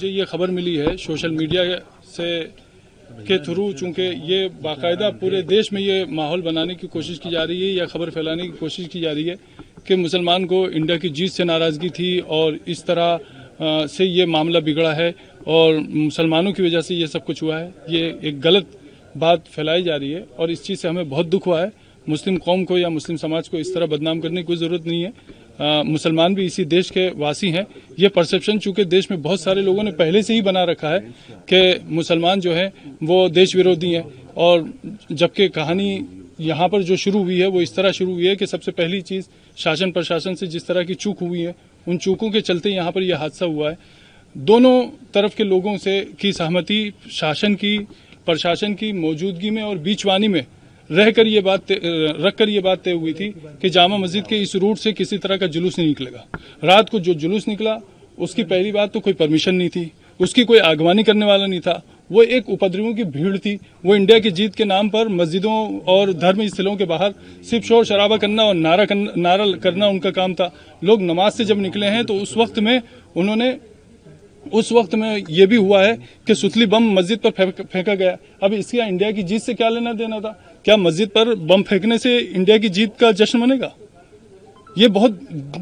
मुझे ये खबर मिली है सोशल मीडिया से के थ्रू, चूंकि ये बाकायदा पूरे देश में ये माहौल बनाने की कोशिश की जा रही है या खबर फैलाने की कोशिश की जा रही है कि मुसलमान को इंडिया की जीत से नाराज़गी थी और इस तरह से ये मामला बिगड़ा है और मुसलमानों की वजह से ये सब कुछ हुआ है। ये एक गलत बात फैलाई जा रही है और इस चीज़ से हमें बहुत दुख हुआ है। मुस्लिम कौम को या मुस्लिम समाज को इस तरह बदनाम करने की कोई ज़रूरत नहीं है। मुसलमान भी इसी देश के वासी हैं। ये परसेप्शन चूंकि देश में बहुत सारे लोगों ने पहले से ही बना रखा है कि मुसलमान जो है वो देश विरोधी हैं, और जबकि कहानी यहाँ पर जो शुरू हुई है वो इस तरह शुरू हुई है कि सबसे पहली चीज़ शासन प्रशासन से जिस तरह की चूक हुई है, उन चूकों के चलते यहाँ पर यह हादसा हुआ है। दोनों तरफ के लोगों से की सहमति, शासन की, प्रशासन की मौजूदगी में और बीचवानी में रहकर ये बात रखकर ये बात तय हुई थी कि जामा मस्जिद के इस रूट से किसी तरह का जुलूस नहीं निकलेगा। रात को जो जुलूस निकला उसकी पहली बात तो कोई परमिशन नहीं थी, उसकी कोई आगवानी करने वाला नहीं था, वो एक उपद्रवियों की भीड़ थी। वो इंडिया की जीत के नाम पर मस्जिदों और धर्म स्थलों के बाहर सिर्फ शोर शराबा करना और नारा करना उनका काम था। लोग नमाज से जब निकले हैं तो उस वक्त में ये भी हुआ है कि सुतली बम मस्जिद पर फेंका गया। अब इसका इंडिया की जीत से क्या लेना देना था? क्या मस्जिद पर बम फेंकने से इंडिया की जीत का जश्न मनेगा? ये बहुत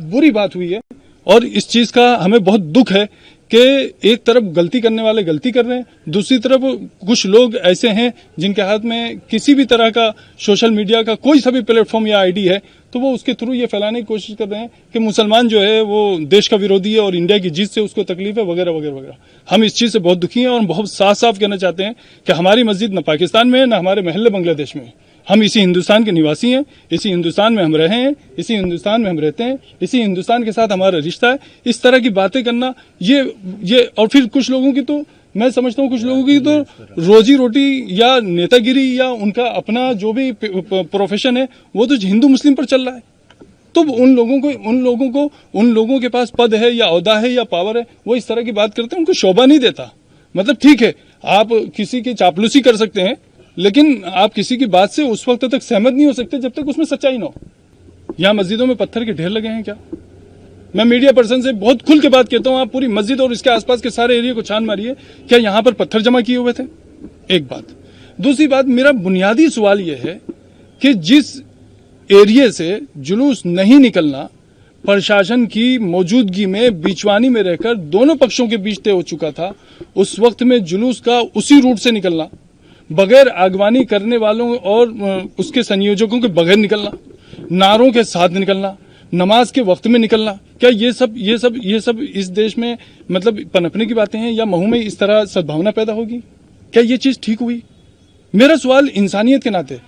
बुरी बात हुई है और इस चीज का हमें बहुत दुख है कि एक तरफ गलती करने वाले गलती कर रहे हैं, दूसरी तरफ कुछ लोग ऐसे हैं जिनके हाथ में किसी भी तरह का सोशल मीडिया का कोई सा भी प्लेटफॉर्म या आईडी है तो वो उसके थ्रू ये फैलाने की कोशिश कर रहे हैं कि मुसलमान जो है वो देश का विरोधी है और इंडिया की जीत से उसको तकलीफ है वगैरह वगैरह वगैरह। हम इस चीज़ से बहुत दुखी हैं और बहुत साफ साफ कहना चाहते हैं कि हमारी मस्जिद न पाकिस्तान में है न हमारे महल्ले बांग्लादेश में। हम इसी हिंदुस्तान के निवासी हैं, इसी हिंदुस्तान में हम रहे हैं, इसी हिंदुस्तान में हम रहते हैं, इसी हिंदुस्तान के साथ हमारा रिश्ता है। इस तरह की बातें करना ये और फिर कुछ लोगों की तो मैं समझता हूँ कुछ लोगों की तो रोजी रोटी या नेतागिरी या उनका अपना जो भी प्रोफेशन है वो तो हिंदू मुस्लिम पर चल रहा है। तो उन लोगों के पास पद है या ओहदा है या पावर है, वो इस तरह की बात करते हैं, उनको शोभा नहीं देता। मतलब ठीक है, आप किसी की चापलूसी कर सकते हैं लेकिन आप किसी की बात से उस वक्त तक सहमत नहीं हो सकते जब तक उसमें सच्चाई ना हो। यहाँ मस्जिदों में पत्थर के ढेर लगे हैं क्या? मैं मीडिया पर्सन से बहुत खुल के बात कहता हूँ, आप पूरी मस्जिद और इसके आसपास के सारे एरिया को छान मारिए, क्या यहाँ पर पत्थर जमा किए हुए थे? एक बात। दूसरी बात, मेरा बुनियादी सवाल यह है कि जिस एरिया से जुलूस नहीं निकलना प्रशासन की मौजूदगी में बीचवानी में रहकर दोनों पक्षों के बीच तय हो चुका था, उस वक्त में जुलूस का उसी रूट से निकलना, बगैर आगवानी करने वालों और उसके संयोजकों के बगैर निकलना, नारों के साथ निकलना, नमाज के वक्त में निकलना, क्या ये सब इस देश में मतलब पनपने की बातें हैं या महू में इस तरह सद्भावना पैदा होगी? क्या ये चीज ठीक हुई? मेरा सवाल इंसानियत के नाते,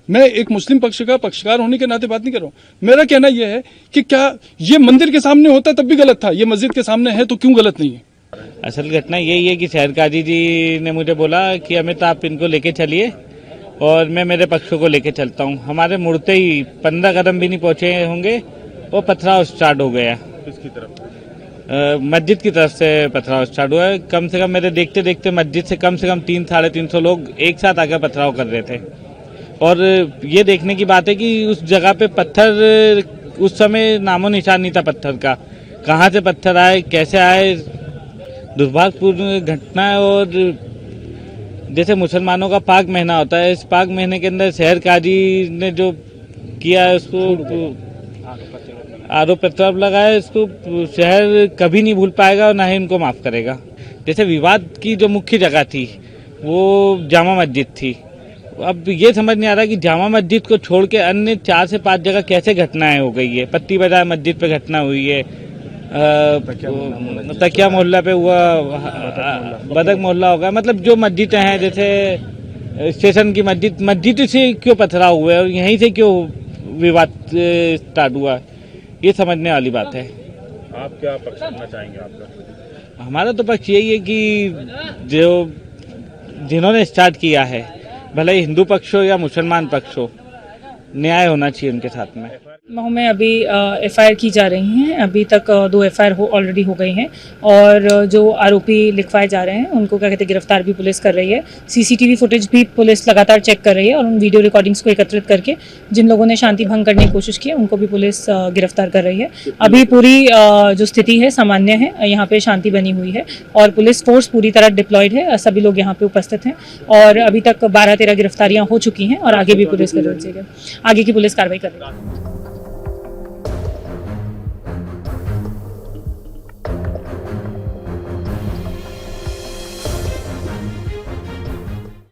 मैं एक मुस्लिम पक्ष का पक्षकार होने के नाते बात नहीं कर रहा हूं। मेरा कहना यह है कि क्या ये मंदिर के सामने होता तब भी गलत था, ये मस्जिद के सामने है तो क्यों गलत नहीं है? असल घटना यही है कि शहर काजी जी ने मुझे बोला कि अमित आप इनको लेके चलिए और मैं मेरे पक्षों को लेके चलता हूँ। हमारे मुड़ते ही 15 कदम भी नहीं पहुंचे होंगे वो पथराव स्टार्ट हो गया। किसकी तरफ? मस्जिद की तरफ से पथराव स्टार्ट हुआ है। कम से कम मेरे देखते देखते मस्जिद से कम 300-350 लोग एक साथ आकर पथराव कर रहे थे। और ये देखने की बात है कि उस जगह पे पत्थर उस समय नामो निशान नहीं था पत्थर का, कहाँ से पत्थर आए कैसे आए, दुर्भाग्यपूर्ण घटना है। और जैसे मुसलमानों का पाक महीना होता है, इस पाक महीने के अंदर शहर काजी ने जो किया है उसको आरोप प्रत्यारोप लगाया, इसको शहर कभी नहीं भूल पाएगा और ना ही इनको माफ करेगा। जैसे विवाद की जो मुख्य जगह थी वो जामा मस्जिद थी। अब ये समझ नहीं आ रहा कि जामा मस्जिद को छोड़ के अन्य 4 से 5 जगह कैसे घटनाएं हो गई है। पत्ती बाजार मस्जिद पे घटना हुई है, तकिया मोहल्ला पे हुआ, बदक मोहल्ला होगा। मतलब जो मस्जिदें हैं जैसे स्टेशन की मस्जिद से क्यों पथराव हुए और यहीं से क्यों विवाद स्टार्ट हुआ, ये समझने वाली बात है। आप क्या पक्ष करना चाहेंगे? आपका हमारा तो पक्ष यही है कि जिन्होंने स्टार्ट किया है, भले हिंदू पक्ष हो या मुसलमान पक्ष हो, न्याय होना चाहिए उनके साथ में। मऊ में अभी एफआईआर की जा रही हैं। अभी तक 2 एफआईआर ऑलरेडी हो गई हैं और जो आरोपी लिखवाए जा रहे हैं उनको क्या कहते हैं गिरफ्तार भी पुलिस कर रही है। सीसीटीवी फुटेज भी पुलिस लगातार चेक कर रही है और उन वीडियो रिकॉर्डिंग्स को एकत्रित करके जिन लोगों ने शांति भंग करने की कोशिश की है उनको भी पुलिस गिरफ्तार कर रही है। अभी पूरी जो स्थिति है सामान्य है, यहाँ पे शांति बनी हुई है और पुलिस फोर्स पूरी तरह डिप्लॉयड है। सभी लोग यहाँ पे उपस्थित हैं और अभी तक 12-13 गिरफ्तारियां हो चुकी हैं और आगे भी पुलिस आगे की पुलिस कार्रवाई कर रही है।